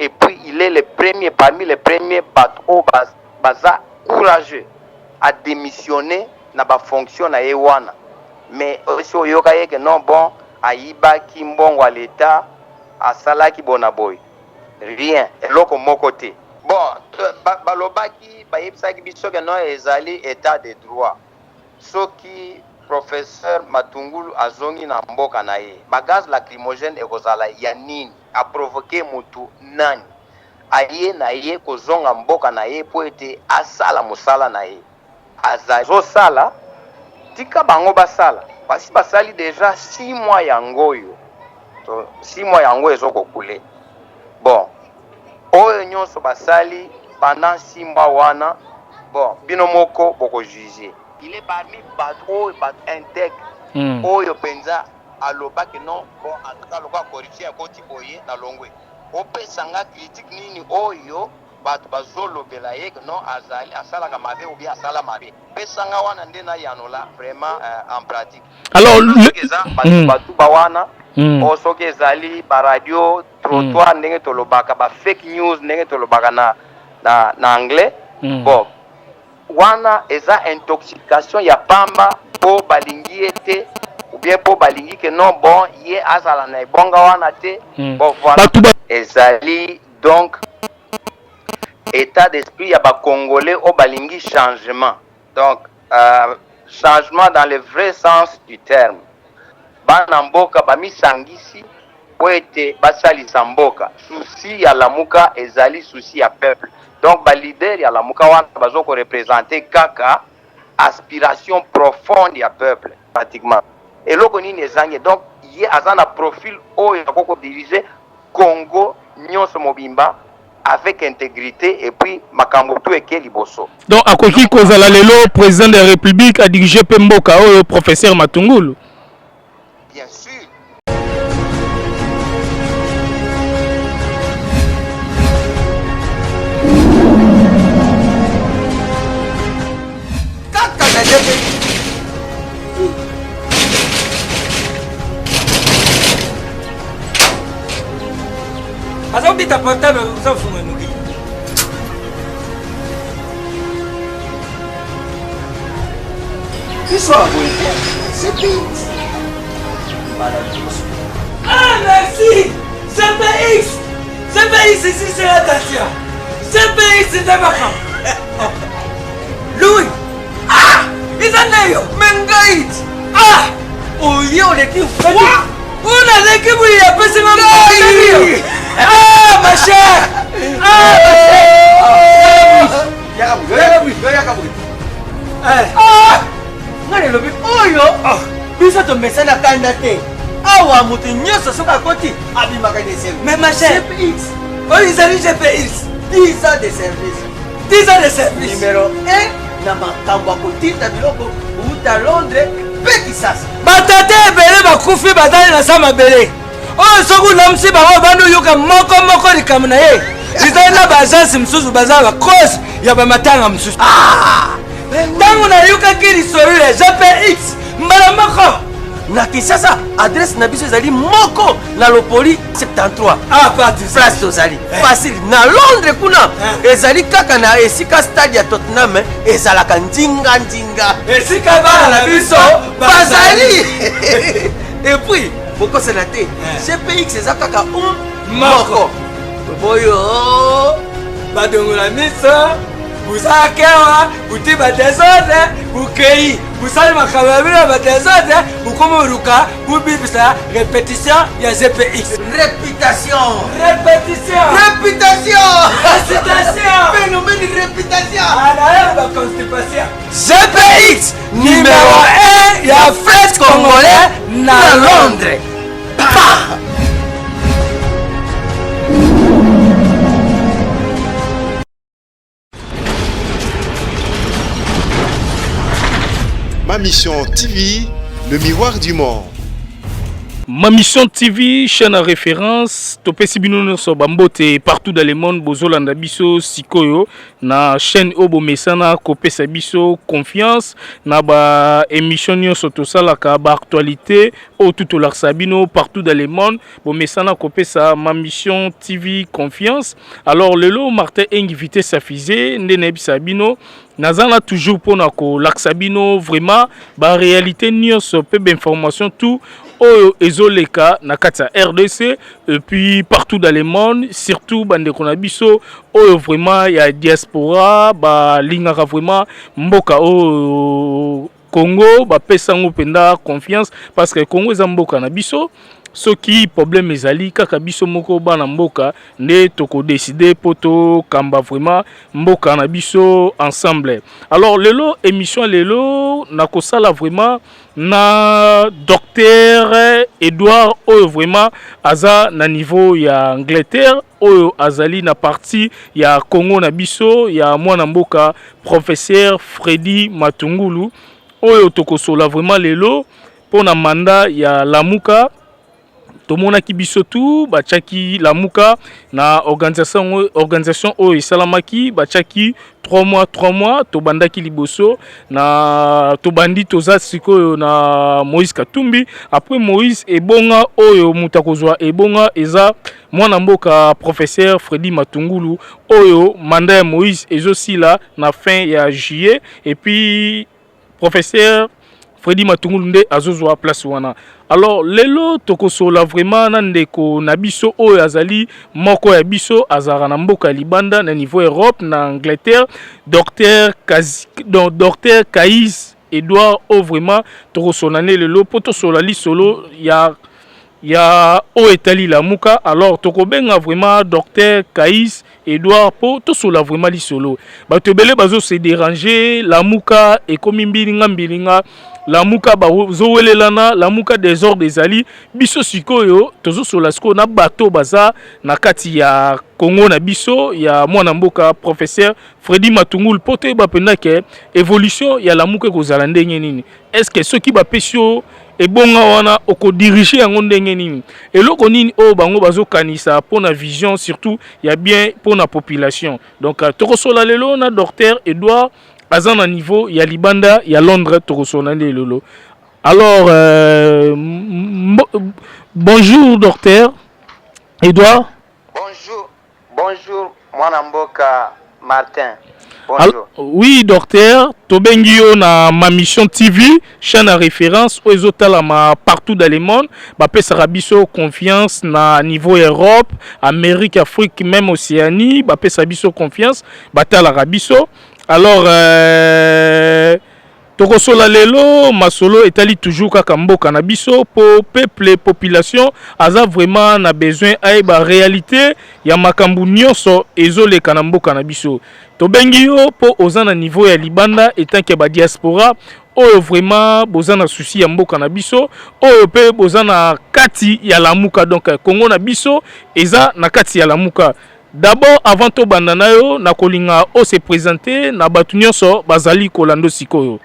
et puis il est le premier parmi les premiers bateaux baza courageux à démissionner na ba fonction na yewana. Mais aussi oyoka yeke non bon ayibaki mbongo à l'état asalaki bonaboy rien eloko moko te. Bon balobaki bayebisaki biso ke non ezali état de droit. Soki professeur Matungulu azongi na mboka na ye bagaz lacrymogène ekozala ya nini a provoquer mutu nani aye na ye kozonga mboka na ye po ete asala mosala na ye azazo sala tika bango basala basi basali déjà 6 mois yango yo so 6 mois yango ezokokule. Bon oyo nyonso basali pendant 6 mois wana bon bino moko boko juger. Il est parmi bateau intègre oyo penza alobaki non bon en tout cas lokwa corruption ya koti boye na longwe opesanga critique nini oyo bato bazolobela ye non azali asalaka mabe ou bien asala mabe pesanga wana nde na yanola vraiment en pratique. Alors bato bawana o soki ezali ba radio trottoir ndenge tolobaka ba fake news ndenge tolobaka na anglais bon wana eza intoxication ya pamba po balingi ete ou bien po balingi que non bon ye azala na bonga wana te bon voilà ezali donc état d'esprit ya ba congolais au balingi changement donc changement dans le vrai sens du terme. Bana mboka bamisangisi po ete basalisa mboka souci ya lamuka ezali souci ya peuple. Donc ba leader ya lamuka wana bazoko représenter kaka aspiration profonde ya peuple pratiquement. Et loko nini ezange donc ye azana profil oyo akoko diriger Congo nyonso mobimba avec intégrité et puis makambo tout eke liboso. Donc akoki kozala lelo président de la République a diriger Pemboka oyo professeur Matungulu. Bien sûr. Azon bita portable uza funga nuki. Isso c'est vite. Ah merci. CPX. CPX ici c'est la Dacia. CPX c'est Dabaka. Louis. Ah, Isaneyo. Mengait. Ah. Oh yo les qui. Una l'équipe où il y a pas ce moment. Ah ma chère. Ah Ah, ngale lobi oyo. Bisa to mesana kanda te. Awa mutu nyoso soka koti abimaka de service. mais ma chère. CPX. Oh ils allaient GPX. 10 ans de service. 10 ans de service. Numéro 1 na makambo akotita biloko uta Londres pe Kisasa. Batata ebele bakufi bazali na sama bele. Oh soku namsi bango bandu yuka moko likamu na ye. Izali na bazansi msusu bazala cause ya bamatanga msusu. Ah! Tangu na yuka kiri sorule GPX mbala moko. Na Kisasa adresse na biso ezali moko na Lopoli 73. Ah parti place tozali facile na Londres kuna ezali kaka na esika stade ya Tottenham ezalaka ndinga esika bana na biso bazali et puis bokosela te GPX eza kaka moko boyo badongola miso buzakewa buti badesode bukei busali makambo ya bino badesode bukomoruka bubibisa répétition ya GPX. réputation phénomène réputation anayo ba constipation. GPX numéro 1 ya fête congolais na Londres. Ma Mission TV, le miroir du monde. Ma mission TV, chaîne à référence, Topesi Bino so bambote partout dans le monde, bozolanda biso sikoyo na chaîne obo mesana kopesa biso confiance na ba émission nyonso tosalaka ba actualité au tout la sabino partout dans le monde, bo mesana kopesa ma mission TV confiance. Alors lelo Martin invité sa fusée ndene bisabino nazana toujours pour nako laksabino vraiment ba réalité nyonso pe information tout oyo ezoleka na kati ya RDC et puis partout dans le monde, surtout bande konabiso oyo vraiment ya diaspora ba lingaka vraiment mboka o Congo ba pesango penda confiance parce que Congo eza mboka na biso. Ce qui problème ezali kaka biso moko bana mboka ne toko décider poto kamba vraiment mboka na biso ensemble. Alors lelo émission lelo na kosala vraiment na docteur Edouard oyo vraiment aza na niveau ya Angleterre oyo azali na partie ya Congo na biso ya mwana mboka professeur Freddy Matungulu oyo toko sola vraiment lelo pona manda ya Lamuka. Tomona kibiso tout bachaki Lamuka na organisation o isalamaki bachaki 3 mois to bandaki liboso na to bandi toza sikoyo na Moïse Katumbi. Après Moïse ebonga oyo mutakozwa ebonga eza mwana mboka professeur Freddy Matungulu oyo manda ya Moïse ezosila na fin ya juillet et puis professeur Freddy Matungulu nde azozwa place wana. Alors lelo tokosola vraiment na ndeko na biso oyo azali moko ya biso azara na mboka libanda na niveau Europe na Angleterre docteur Kaïs Edouard o vraiment tokosonane lelo poto sola li solo ya o etali Lamuka. Alors tokobenga vraiment docteur Kaïs Edouard po to sola vraiment li solo bato belé bazo se déranger Lamuka et komi mbilinga Lamuka bazowelelana Lamuka désordre ezali biso sikoyo tozo sola siko na bato baza na kati ya Congo na biso ya mwana mboka professeur Freddy Matungulu pote bapenda ke évolution ya Lamuka kozala ndenge nini. Est-ce que ceux qui bapesio ebonga wana oko diriger yango ndenge nini eloko nini o bango bazokanisa pona vision surtout ya bien pona population. Donc tokosola lelo na docteur Edouard aza na niveau ya libanda ya Londres tokosola lelo. Alors bonjour docteur Edouard. Bonjour mwana mboka Martin. Alors, oui docteur, Tobengio na ma mission TV, chaîne à référence aux autres partout dans le monde, bapé Sarabiso confiance na niveau Europe, Amérique, Afrique, même Océanie, bapé Sarabiso confiance, bata la Rabiso. Alors tokosola lelo masolo etali toujours kaka mboka na biso po peuple population aza vraiment na besoin aiba réalité ya makambu nyonso ezoleka na mboka na biso. Tobengi yo po oza na niveau ya libanda etant que ba diaspora oyo vraiment boza na souci ya mboka na biso oyo pe boza na kati ya Lamuka. Donc Congo na biso eza na kati ya Lamuka. D'abord avant to bandana yo na kolinga o se présenter na batu nyonso bazali kolando sikoyo.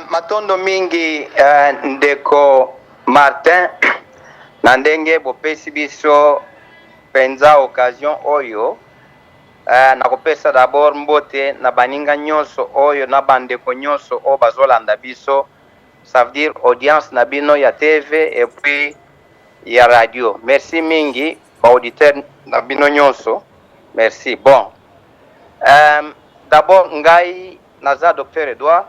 Matondo mingi ndeko Martin na ndenge bopesi biso penza occasion oyo na kopesa d'abord mbote na baninga nyonso oyo na bandeko nyonso o bazolanda biso, ça veut dire audience na bino ya TV et puis ya radio. Merci mingi ba auditeur na bino nyonso. Merci. Bon. D'abord ngai naza docteur Edouard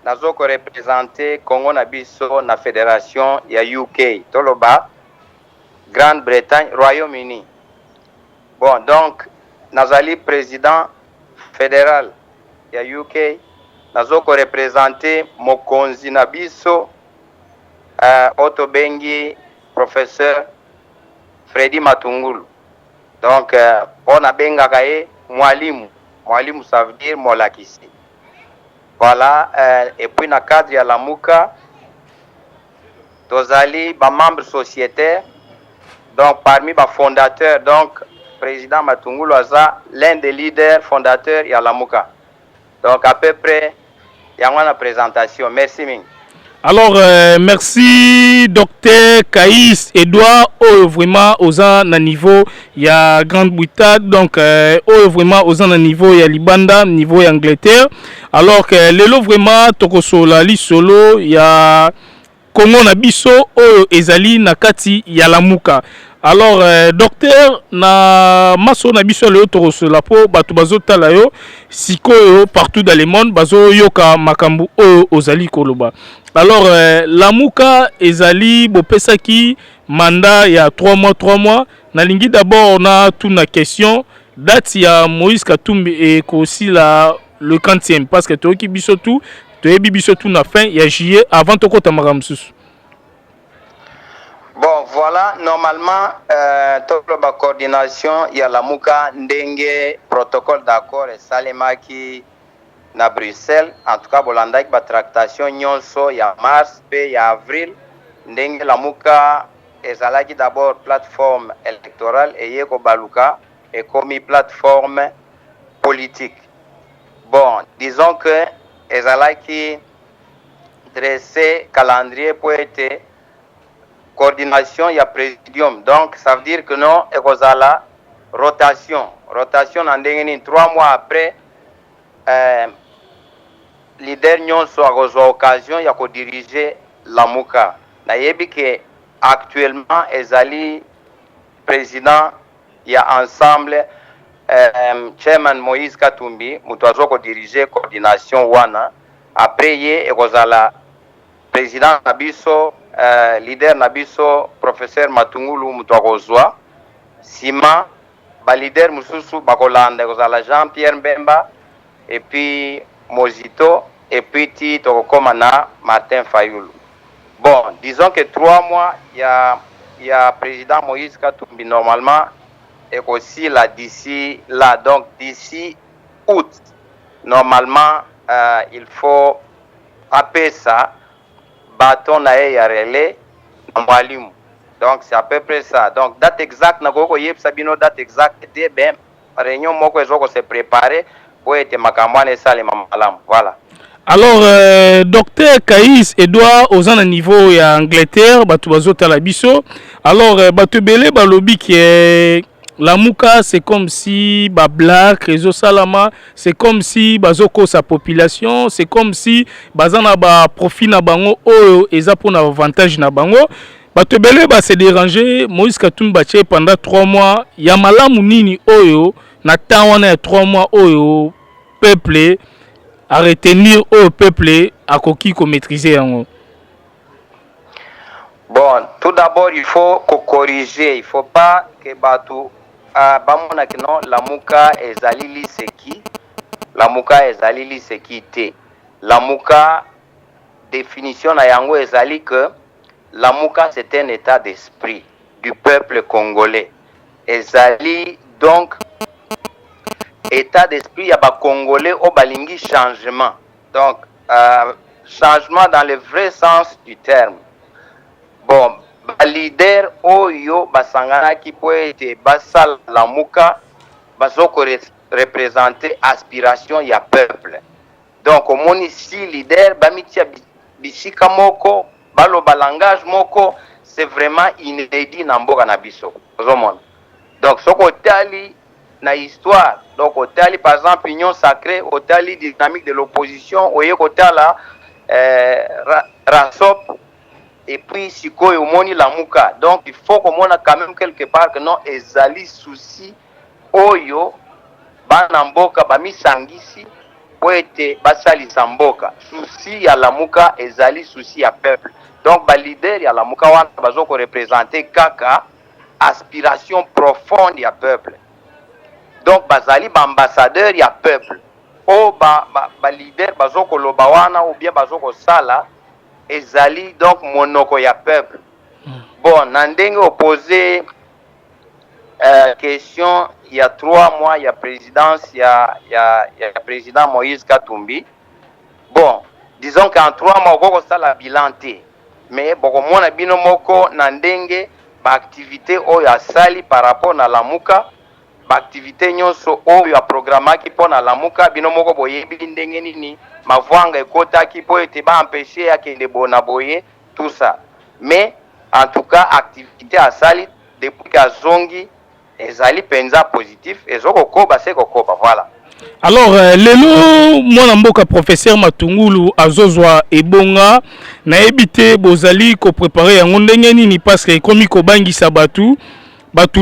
nazo ko représenter Congo na biso na fédération ya UK toloba Grande-Bretagne Royaume-Uni. Bon, donc nazali président fédéral ya UK nazo ko représenter mokonzi na biso otobengi professeur Freddy Matungulu. Donc on a bengaka ye mwalimu ça veut dire molakisi. Voilà, et puis na cadre ya Lamuka tozali ba membre sociétaire, donc parmi ba fondateurs, donc président Matungulu aza l'un des leaders fondateurs ya Lamuka. Donc à peu près il y a une présentation. Merci ming. Alors, merci Docteur Caïs Edouard, vraiment aux ans à niveau, il y a Grande Boutade, donc vraiment aux ans à niveau, il y a Libanda, niveau Angleterre. Alors que les lots vraiment, Tokosola, Solo, il y a Congo Nabiso, Ezali, Nakati, Yalamuka. Alors, docteur, na maso Nabiso, le Tokosola, po, Batubazo Talayo, Siko, partout dans le monde, Bazo Yoka, Makambu, Ozali Koloba. Alors, Lamuka, Ezali, Bopesaki, mandat il y a 3 mois. Nalingi d'abord, on a toute la question. Date, il y a Moïse Katumbi et aussi le 40e. Parce que tu as tout, na fin, il y a juillet avant de Kotamaramus. Bon, voilà, normalement, toute la coordination, il y a Lamuka, Ndenge, protocole d'accord et Salemaki. Na Bruxelles, en tout cas, Bolanda qui tractation nyonso ya mars pe ya avril ndenge Lamuka ezalaki d'abord plateforme électorale et yeko baluka et comme plateforme politique. Bon, disons que ezalaki dressé calendrier pour être coordination ya présidium. Donc ça veut dire que non ekozala rotation en ndenge 3 mois après leader nyonso akozwa occasion ya diriger Lamuka. Nayebi que actuellement ezali président ya ensemble chairman Moïse Katumbi mutu azo diriger coordination wana. Après ye ekozala président nabiso leader nabiso professeur Matungulu mutu akozwa sima ba leader mususu bakolanda ekozala Jean-Pierre Mbemba et puis Mozito et puis Tokokoma na Martin Fayoulou. Bon, disons que 3 mois, il y a président Moïse Katumbi normalement et aussi là d'ici là, donc d'ici août, normalement il faut appeler ça bâton na ya relais en volume. Donc c'est à peu près ça. Donc date exacte na koko yeb sabino date exacte de ben réunion moko ezoko se préparer. Voilà. Alors, docteur Caïs Edouard, aux ans à niveau en Angleterre, Batubazo Talabiso. Alors, Batubele Balobi qui est Lamuka, c'est comme si Black, Réseau Salama, c'est comme si Bazoko sa population, c'est comme si Bazana ba profit na bango, et ça pour un avantage na bango. Batubele ba se déranger, Moïse Katumbi Bache pendant 3 mois, Yamala Mounini Oyo, na tawana 3 mois Oyo. Peuple à retenir au peuple à qui maîtriser en. Bon, tout d'abord il faut corriger, il faut pas que batu bamona que non Lamuka ezalili seki, Lamuka ezalili seki te. Lamuka définition na yango ezali que Lamuka c'est un état d'esprit du peuple congolais. Ezali donc état d'esprit ya ba congolais au balingi changement. Donc changement dans le vrai sens du terme. Bon, ba leader oyo basangana ki po ete basal Lamuka bazoko représenter aspiration ya peuple. Donc au moni ici leader bamitia bisika moko balo balangage moko c'est vraiment inédit na mboka na biso. Donc soko tali na histoire. Donc au tali par exemple Union Sacrée, au tali dynamique de l'opposition, au yekotala Rasop et puis Siko et Omoni Lamuka. Donc il faut qu'on a quand même quelque part que non ezali souci oyo banamboka bami sangisi pour être basali samboka. Souci ya Lamuka ezali souci ya peuple. Donc ba leader ya Lamuka wana bazoko représenter kaka aspiration profonde ya peuple. Donc bazali ba ambassadeur ya peuple. O ba leader bazoko lobawana ou bien bazoko sala ezali donc monoko ya peuple. Bon, nandenge opposé question il y a 3 mois il y a présidence il y a président Moïse Katumbi. Bon, disons qu'en 3 mois on ça la bilan té. Mais boko mona bino moko nandenge ba activité o ya sali par rapport na Lamuka baaktivité nyonso oyo aprogramaki mpo na lamuka bino moko boyebi ndenge nini mavwanga ekotaki mpo ete baempêche akende bona boye tout ça. Mais en tout cas activité asali depuis kazongi ezali penza positif ezokokoba se kokoba voilà. Alors lelo mwana mboka professeur Matungulu azozwa ebonga na ebité bozali ko préparer yango ndenge nini parce que komi ko bangisa batu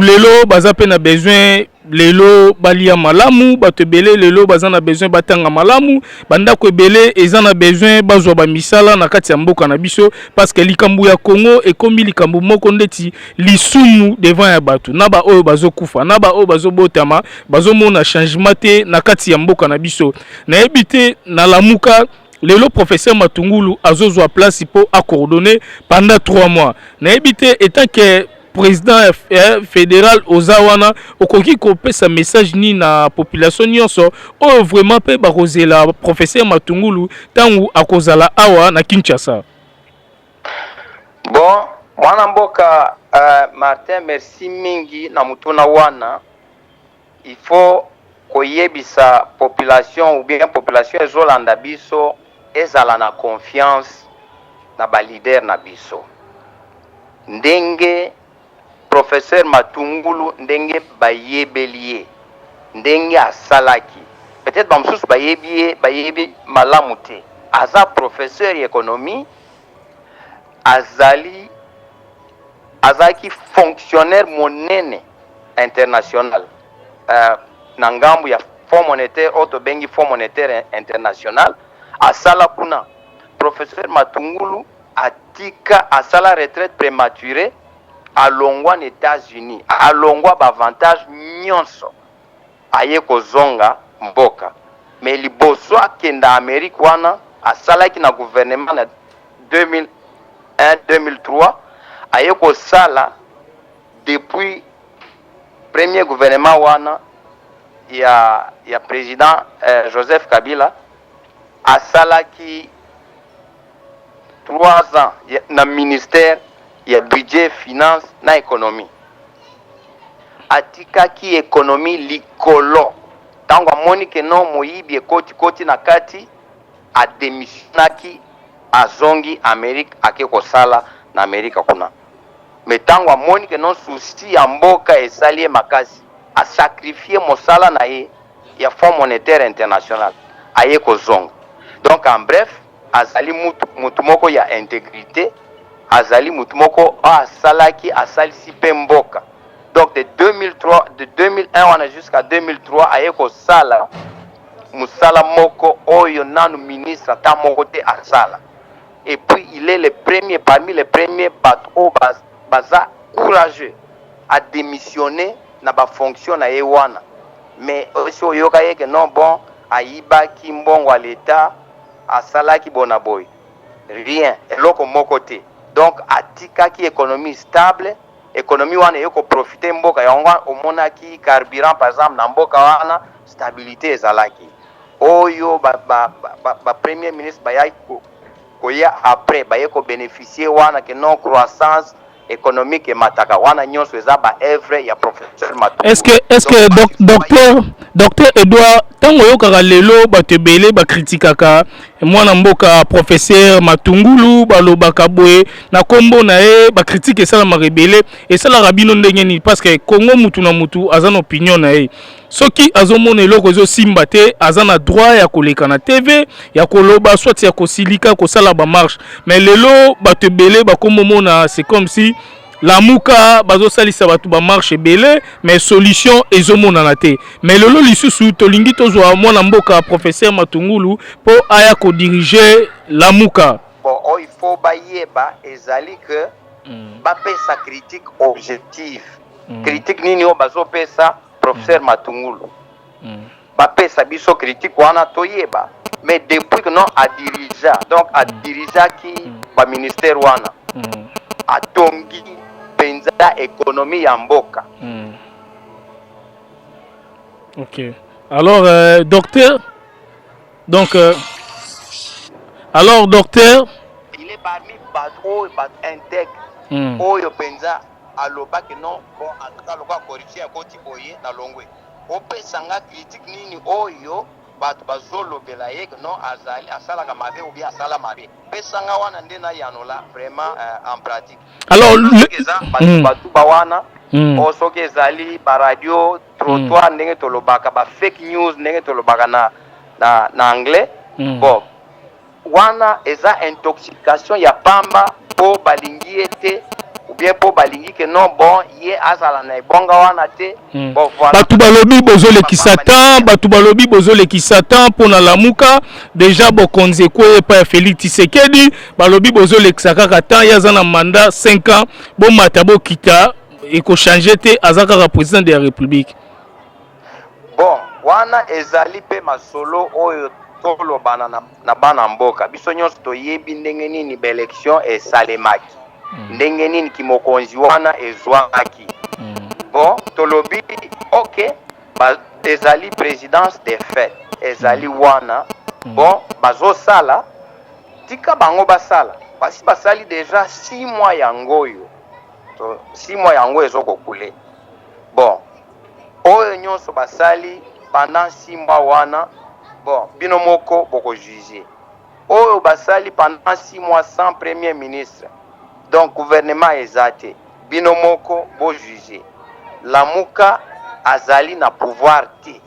lelo baza pe na besoin lelo balia malamu bato ebele lelo baza na besoin batanga malamu bandako ebele eza na besoin bazwa bamisala na kati ya mboka na biso parce que likambo ya Congo ekomi likambo moko ndeti lisumu devant ya bato na ba oyo bazokufa na ba oyo bazobotama bazomona changement te na kati ya mboka na biso na ebité na lamuka. Lelo professeur Matungulu azozwa place po a coordonner pendant 3 mois na ebité étant que président fédéral Ozawana okoki kopesa message ni na population nyonso o vraiment pe bakozela professeur Matungulu tangu akozala awa na Kinshasa. Bon, mwana mboka Martin, merci mingi na mutuna wana. Il faut koyebisa population ou bien population ezolanda biso ezala na confiance na ba leader na biso. Ndenge professeur Matungulu ndenge bayebelie ndenge asalaki peut-être bamsusu bayebi malamu te aza professeur économie azaki fonctionnaire monene international na ngambu ya Fonds monétaire auto bengi Fonds monétaire international asala kuna professeur Matungulu atika asala retraite prématurée alongwa aux États-Unis alongwa bavantage nyonso aye kozonga mboka mais liboso akenda Amérique wana asalaki na gouvernement na 2001-2003 aye kosala depuis premier gouvernement wana ya président Joseph Kabila asalaki 3 ans na ministère ya budget, finance na économie. Atikaki économie likolo. Tango amoni ke non moyibi ekoti na kati ademissionnaki azongi Amérique ake kosala na Amérique kuna. Mais tango amoni ke non souci ya mboka esali makasi a sacrifier mosala na ye ya Fonds monétaire international aye kozonga. Donc en bref, azali mutu moko ya intégrité azali mutumoko asalaki asalisi pe mboka. Donc de 2001 wana jusqu'à 2003 ayeko sala musala moko oyo nanu ministre ta moko te asala. Et puis il est le premier parmi les premiers bateaux baza courageux à démissionner na ba fonction na yewana. Mais aussi oyoka yeke non bon ayiba ki mbongo à l'état asalaki bonaboy. Rien eloko moko te. Donc atika ki économie stable, économie wana yoko profiter mboka yonga omona ki carburant par exemple na mboka wana stabilité ezalaki. Oyo ba premier ministre bayaki koya après bayeko bénéficier wana que non croissance économique et mataka wana nyonso eza ba œuvre ya professeur Matungulu. Est-ce que docteur Edouard tango yokaka lelo batebele ba kritikaka mwana mboka professeur Matungulu balobaka boye na kombo na e ba critique esala marebele esala rabino ndenge ni parce que Congo mutu na mutu azana opinion na e soki azomona eloko zo simba te azana droit ya koleka na TV ya koloba soit ya kosilika kosala ba marche mais lelo batebele ba kombo mona c'est comme si la muka bazo salisa batu ba marche belé mais solution ezomona na te mais lelo lisusu tolingi tozwa mwana mboka professeur Matungulu po aya ko diriger la muka. Bon, il faut bayeba ezali que ba pesa critique objective. Critique nini o bazo pesa professeur Matungulu. Ba pesa biso critique wana toyeba mais depuis que non a dirija donc a dirija ki ba ministère wana atongi penza économie ya mboka. OK. Alors docteur alors docteur il est parmi batro et bat intègre oyo penza aloba que non bon en tout cas lokwa corruption ya koti boye na longwe opesanga critique nini oyo bato bazolobela ye non azali asalaka mabe ou bien asala mabe pesanga wana nde na yanola vraiment en pratique. Alors bato bawana soki ezali baradio trottoir ndenge tolobaka ba fake news ndenge tolobaka na anglais bon wana eza intoxication ya pamba po balingi ete ou bien po balingi que non bon ye azala na ebonga wana te bon voilà batu balobi bozolekisa tan batu balobi bozolekisa tan mpona lamuka déjà bokonzi ekwe pa Félix Tshisekedi balobi bozolekisa kaka tan ye aza na mandat 5 ans bomata bokita ekochange te aza kaka président de la république. Bon wana ezali pe masolo oyo tolobana na bana mboka biso nyonso toyebi ndenge nini baélection esalemaki ndenge nini kimokonzi wana ezwaki bon tolobi ok ezali présidence des faits ezali wana bon bazosala tika bango basala basi basali déjà 6 mois yango oyo 6 mois yango ezokokule bon oyo nyonso basali pendant 6 mois wana bon bino moko boko juger oyo basali pendant 6 mois sans premier ministre donc gouvernement ezate bino moko bo juger lamuka azali na pouvoir te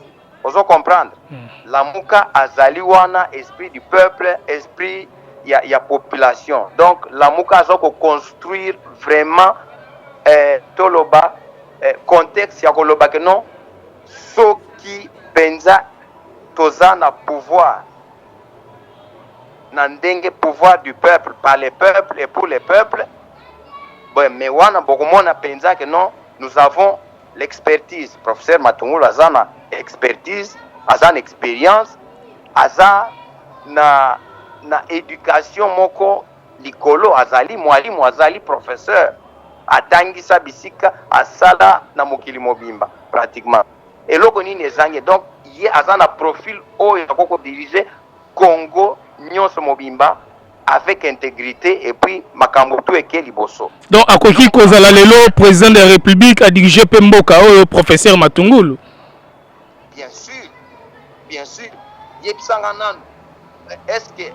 ozo comprendre lamuka azali wana esprit du peuple esprit ya population donc lamuka azoko construire vraiment toloba contexte ya koloba que non soki penza toza na pouvoir na ndenge pouvoir du peuple par les peuples et pour les peuples bon mais wana bokomona penza que non nous avons l'expertise professeur Matungulu azana expertise azana expérience aza na éducation moko likolo azali mwalimu azali professeur atangisa bisika asala na mokili mobimba pratiquement eloko nini ezange donc ye azana profil oyo akoko diriger Congo nyonso mobimba avec intégrité et puis makambo tout eke liboso donc akoki kozala lelo président de la république a diriger pe mboka oyo professeur Matungulu bien sûr yebisanga nanu est-ce que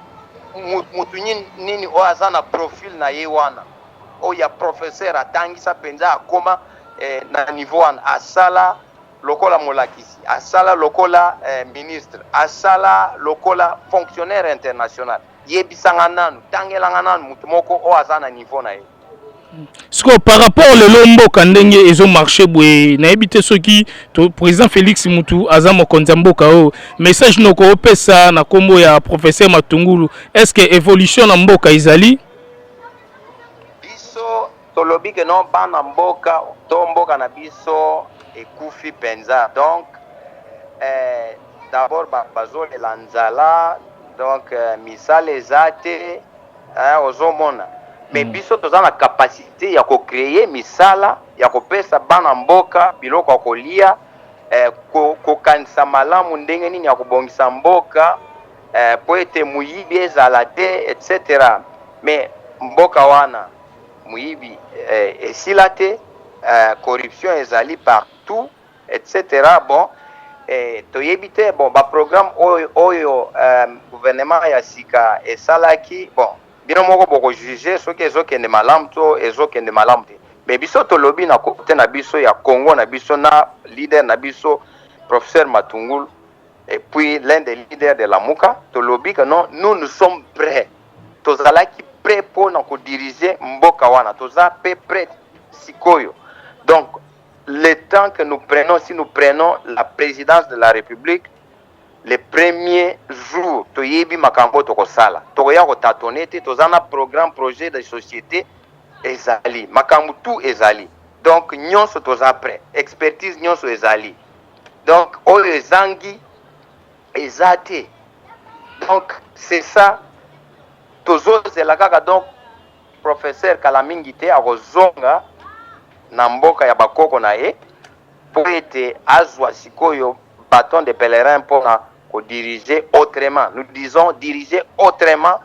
mutu nini oyo azana profil na ye wana oyo ya professeur atangisa penza akoma na niveau wana asala lokola molakisi asala lokola ministre asala lokola fonctionnaire international yebisanga nanu tangelanga nanu mutu moko o azana niveau na ye siko par rapport lelo mboka ndenge ezo marché boye nayebi te soki to président Félix Mutu aza mokonzi mboka o message noko opesa na kombo ya professeur Matungulu est-ce que évolution na mboka izali biso tolobi que non bana mboka to mboka na biso ekufi penza donc d'abord bazolela nzala donc misala eza te ozomona mais biso toza na capacité ya kocréer misala ya kopesa bana mboka biloko ya kolia kokanisa malamu ndenge nini ya kobongisa mboka po ete muyibi ezala te etc mais mboka wana muyibi esila te corruption ezali partout etc bon toyebi te bon baprogramme oyo gouvernement ya sika esalaki bon bino moko boko juger soki ezokende malamu to ezokende malamu te mais biso tolobi na kote na biso ya Congo na biso na leader na biso professeur Matungulu et puis l'un des leaders de la Muka tolobi que non nous sommes prêts tozalaki prêt pour na ko diriger mboka wana toza prêt sikoyo donc le temps que nous prenons si nous prenons la présidence de la République les premiers jours toyebi makambo tokosala tokoya ko tâtonner te tozana programme projet de société ezali makambo tout ezali donc nyonso toza prêt expertise nyonso ezali donc oyo ezangi ezate donc c'est ça tozozela kaka donc professeur Kalamingi te akozonga na mboka ya bakoko na ye po ete azwa sikoyo bâton de pèlerin mpona ko diriger autrement nous disons diriger autrement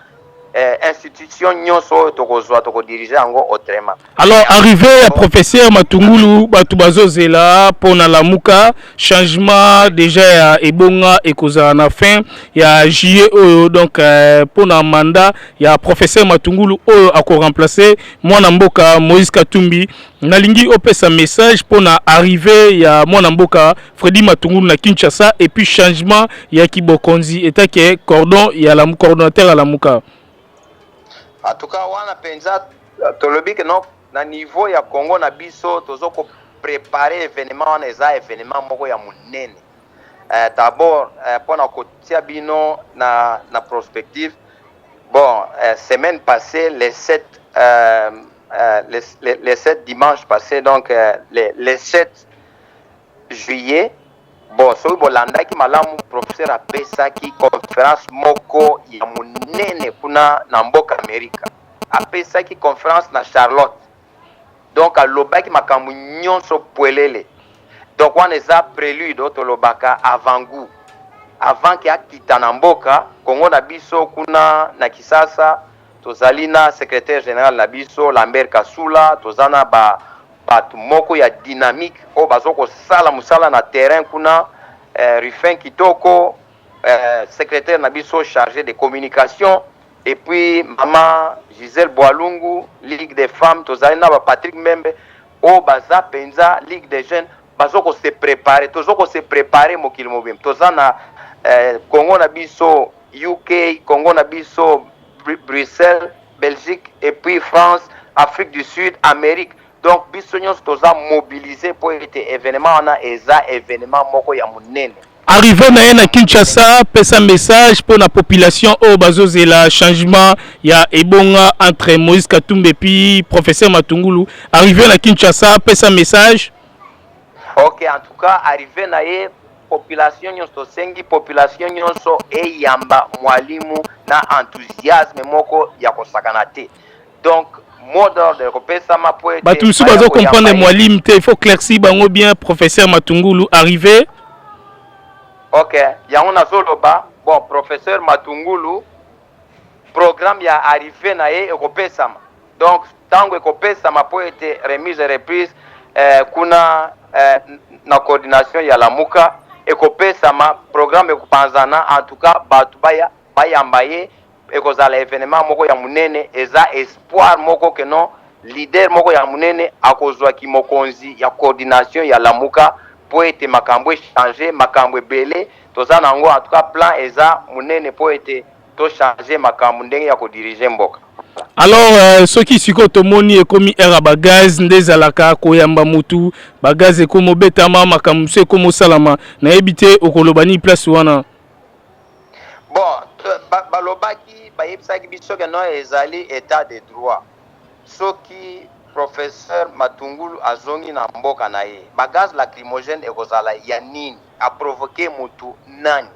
institution nyonso tokozwa tokodiriger yango autrement. Alors arrivé à professeur Matungulu batubazozela pona lamuka changement déjà ya ebonga ekoza na fin ya juillet oyo donc pona mandat ya professeur Matungulu oyo ako remplacer mwana mboka Moïse Katumbi nalingi opesa message pona arrivé ya mwana mboka Fredy Matungulu na Kinshasa et puis changement ya Kibokonzi eta ke cordon ya la coordonnateur à lamuka. En tout cas wana penza tolobi que non na niveau ya Congo na biso tozoko préparer événement wana eza événement moko ya munene. D'abord pour na kotia bino na prospective. Bon, semaine passée les 7 dimanches passés donc les 7 juillet bon so bolanda ki malamu professeur apesa ki conférence moko ya munene kuna na mboka Amerika apesa ki conférence na Charlotte donc alobaki makambo nyonso pwelele donc wana eza prélude otolobaka avant ki akita na mboka Kongo na biso kuna na Kisasa tozali na secrétaire général na biso Lambert Kasula tozana batu moko ya dynamique o bazoko sala musala na terrain kuna Rufin Kitoko secrétaire na biso chargé de communication et puis maman Gisèle Boalungu Ligue des femmes tozali na ba Patrick Membe o baza penza Ligue des jeunes bazoko se préparer mokili mobim tozana Congo na biso UK Congo na biso Bruxelles Belgique et puis France Afrique du Sud Amérique. Donc biso nyonso toza mobiliser pour été événement na eza événement moko ya munene. Arrivé na Kinshasa pesa message pour la population au bazozela changement ya ebonga entre Moïse Katumbi et puis professeur Matungulu. Arrivé na Kinshasa pesa message. OK, en tout cas arrivé na population nyonso sengi population nyonso eyamba mwalimu na enthousiasme moko ya kosakana te. Donc mot d'ordre kopesa mapoete batusu bazo comprendre mwalimu te il faut claircir bango bien professeur Matungulu arrivé. OK, yango nazoloba bon professeur Matungulu programme ya arrivé na ekopesama. Donc tango ekopesama poete remise et reprise kuna na coordination ya lamuka ekopesama programme ekopanzana en tout cas batu bayambaye ekozala événement moko ya munene eza espoir moko que non leader moko ya munene akozwa ki mokonzi ya coordination ya lamuka po ete makambo changer makambo ebele toza nango en tout cas plan eza munene po ete to changer makambo ndenge ya ko diriger mboka. Alors soki siko tomoni ekomi era bagaz ndezalaka koyamba mutu bagaz ekomo betama makambo se komo salama na ebité okolobani place wana. Bon balobaki bayebisaki biso ke non ezali état de droit soki professeur Matungulu azongi na mboka na ye bagaz lacrymogène ekozala ya nini a provoquer mutu nani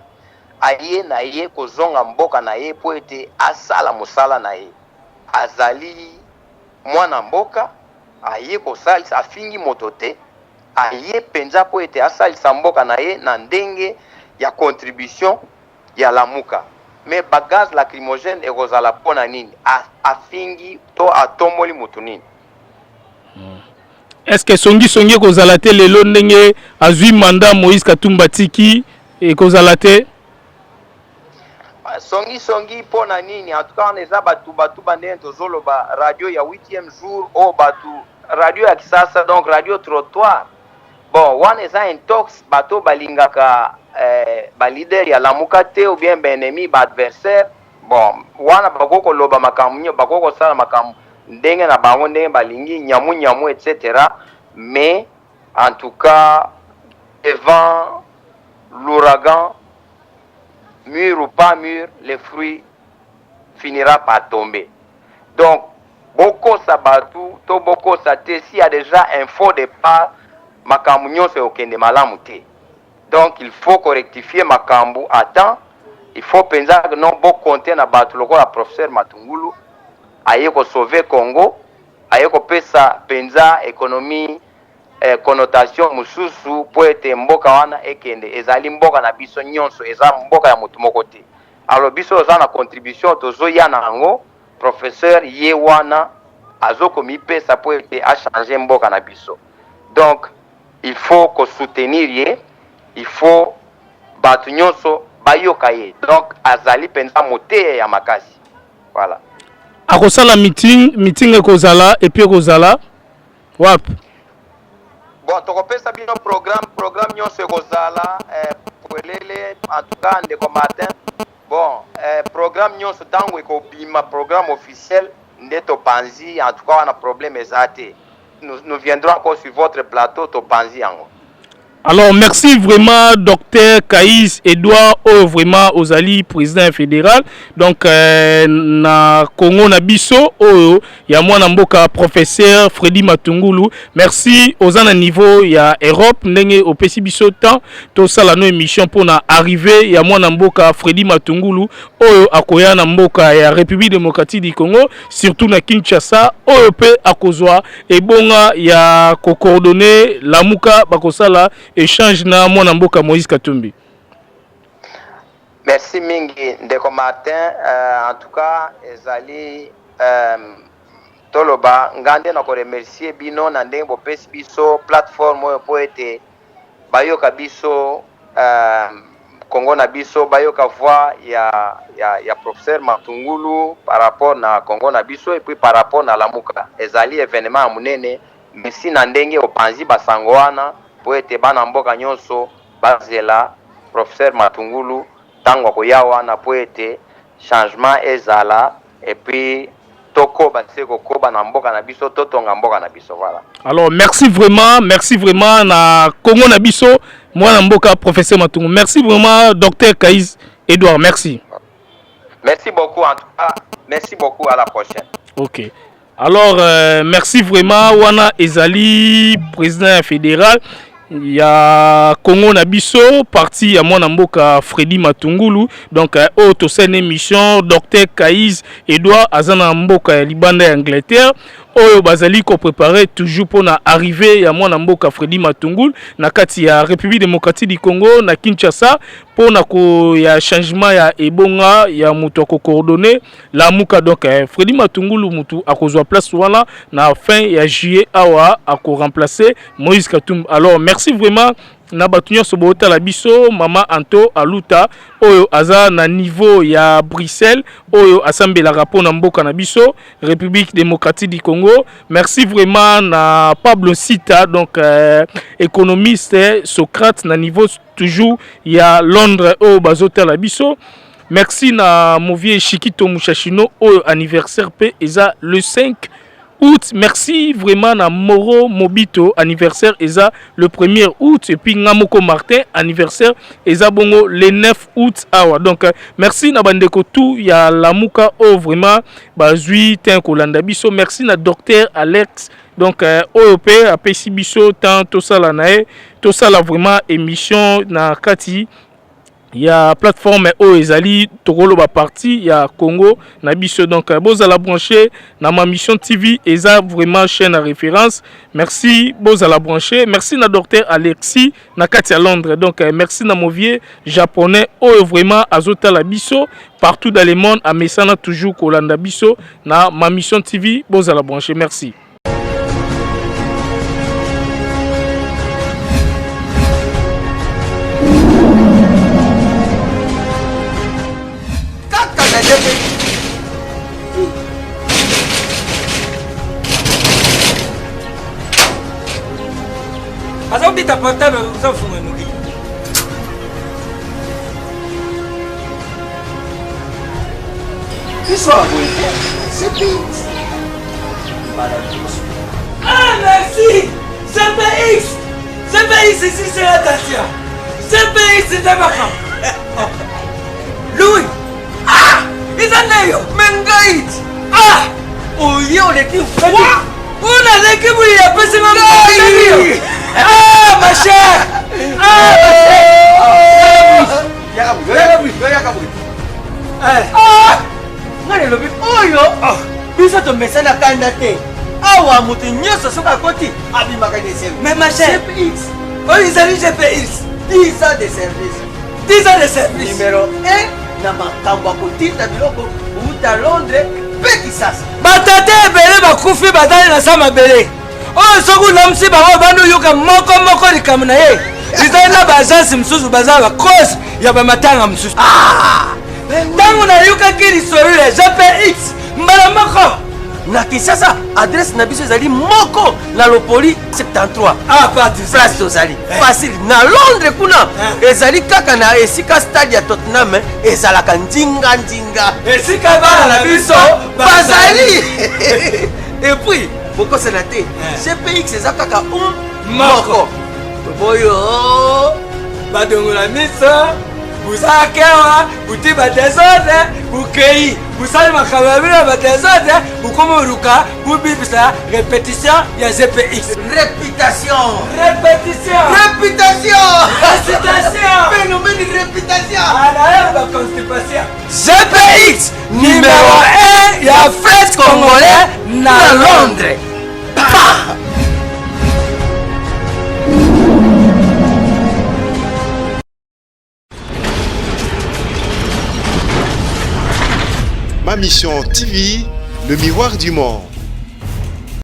aye na ye kozonga mboka na ye po ete asala musala na ye azali mwana mboka aye kosalisa afingi moto te aye penza po ete asalisa mboka na ye na ndenge ya contribution ya lamuka mais bagaz lacrymogène ekozala pona nini afingi to atomoli mutu nini. Est-ce que songi kozala te lelo ndenge azui mandat Moïse Katumbi tiki ekozala te songi pona nini en tout cas on eza batu bandenge tozoloba radio ya 8e jour o batu radio ya Kisasa donc radio trottoir bon wana eza intox bato balingaka ba leader ya lamuka te ou bien ennemi ba adversaire bon wana bakoko loba makambo bakoko sala makambo ndenge na bango ndenge balingi nyamu etc. Mais en tout cas devant l'ouragan mûr ou pas mûr les fruits finira par tomber. Donc beaucoup sabatu to beaucoup sa te s'il y a déjà un faux départ makambo nyonso okende malamu te. Donc il faut rectifier makambo à temps. Il faut penser que non bon compter na batu lokola professeur Matungulu aye ko sauver Congo aye ko pesa penza économie connotation mususu po ete mboka wana ekende ezali mboka na biso nyonso eza mboka ya mutu moko te. alors biso za na contribution tozo ya na ngo professeur Yewana azo komi pesa pour ete a changer mboka na biso. Donc il faut ko soutenir ye, il faut batu nyonso bayoka ye. Donc azali penza mote ya makasi. Voilà. Akosala meeting ekozala et puis kozala wap. Bon, tokopesa bino programme nyonso ekozala polele en tout cas ndeko matin. Bon, programme nyonso tango ekobima programme officiel ndeto panzi en tout cas on a problème ezate. Nous viendrons encore sur votre plateau to panzi yango. Alors, merci vraiment, Dr Kaïs Edouard, vraiment, Ozali, président fédéral. Donc, na Congo Nabiso, ya moi Namboka, professeur Freddy Matungulu. Merci aux ans à niveau, il y a Europe, n'engé au Pessibiso temps, tout ça la no émission pour na arriver, ya moi Namboka, Freddy Matungulu, akoya Namboka, ya République démocratique du Congo, surtout na Kinshasa, pe akozwa, et bonga, ya ko coordonner, la muka, bakosala, échange na mwana mboka Moïse Katumbi. Merci mingi ndeko Martin, en tout cas ezali toloba ngande na ko remercier bino na ndenge bo pesi biso plateforme oyo po ete bayoka biso Congo na biso bayoka voix ya professeur Matungulu par rapport na Congo na biso et puis par rapport na Lamuka ezali événement munene merci na ndenge opanzi basango wana po ete bana mboka nyonso bazela professeur Matungulu tango koya wana po ete changement ezala et puis toko baseko koba na mboka na biso totonga mboka na biso voilà. Alors merci vraiment na Congo na biso mwana mboka professeur Matungulu. Merci vraiment Dr Kaïs Edouard, merci. Merci beaucoup en tout cas, merci beaucoup, à la prochaine. OK. Alors merci vraiment wana ezali président fédéral ya Congo na biso parti ya mwana mboka Freddy Matungulu. Donc auto scène émission Dr Kaïs Edouard azana mboka ya Libanda ya Angleterre oyo bazali ko préparer toujours pour na arriver ya mwana mboka Freddy Matungulu na kati ya République démocratique du Congo na Kinshasa pour na ko ya changement ya ebonga ya mutu ko coordonner la muka. Donc Freddy Matungulu mutu akozwa place wana na fin ya juillet awa ako remplacer Moïse Katumbi. Alors merci vraiment na batunyo sobota la biso mama Anto Aluta oyo aza na niveau ya Bruxelles oyo assemblée rapport na mboka na biso République démocratique du Congo. Merci vraiment na Pablo Sita donc économiste Socrate na niveau toujours ya Londres oyo bazota la biso. Merci na Movie Chikito Mushashino oyo anniversaire pe eza le 5 août. Merci vraiment na Moro Mobito anniversaire eza le 1er août et puis Ngamoko Martin anniversaire eza bongo le 9 août awa. Donc merci na bandeko tout ya Lamuka o vraiment bazui ten kolanda biso. Merci na docteur Alex donc OEP a pesi biso tant to sala nae to sala vraiment émission na kati ya plateforme o ezali tokolo ba parti ya Congo na biso. Donc bozala brancher na ma mission TV eza vraiment chaîne à référence. Merci bozala brancher. Merci na docteur Alexis na kati ya Londres. Donc merci na Movier japonais o vraiment azota la biso partout dans le monde a mesana toujours kolanda biso na ma mission TV bozala brancher. Merci. Asa ubita portable usafunga nuki. This one c'est vite. Ah merci. CPX. CPX ici c'est la Dacia. CPX c'est la Macan. Louis. Ah! Isaneyo. Mengait. Ah! Oh yo les qui fait. Una l'équipe il a passé ma main. Ah ma chère. Ah ma chère. Ah! Ngale lobi oyo. Biso to mesana kanda te. Awa mutu nyoso soka koti abimaka de service. Mais ma chère. CPX. Oh ils allaient GPX. 10 ans de service. 10 ans de service. Numéro 1 na makambo ya kotinda biloko uta Londres mpe Kisasa. Batate ebele bakufi batali na sa mabele oyo soki unamusi bango bandi oyoka moko likambo na ye ezali na baagence mosusu baza bakose ya bamatanga mosusu ntango nayokaki lisolo ya GPX mbala moko na Kinshasa adresse na biso ezali moko na Lopoli 73 place tozali facile na Londres kuna ezali kaka na esika stade ya Tottenham ezalaka ndinga esika bana na biso bazali et puis bokosana te GPX eza kaka moko boyo badongola miso buzala kewa buti badesordre bukei busali makambo ya bino badesordre bukoma oluka bubibisa répétition ya GPX réputation phénomène de réputation anaye baconstipation GPX numéro 1 ya fête congolais na Londres. Ma Mission TV, le miroir du monde.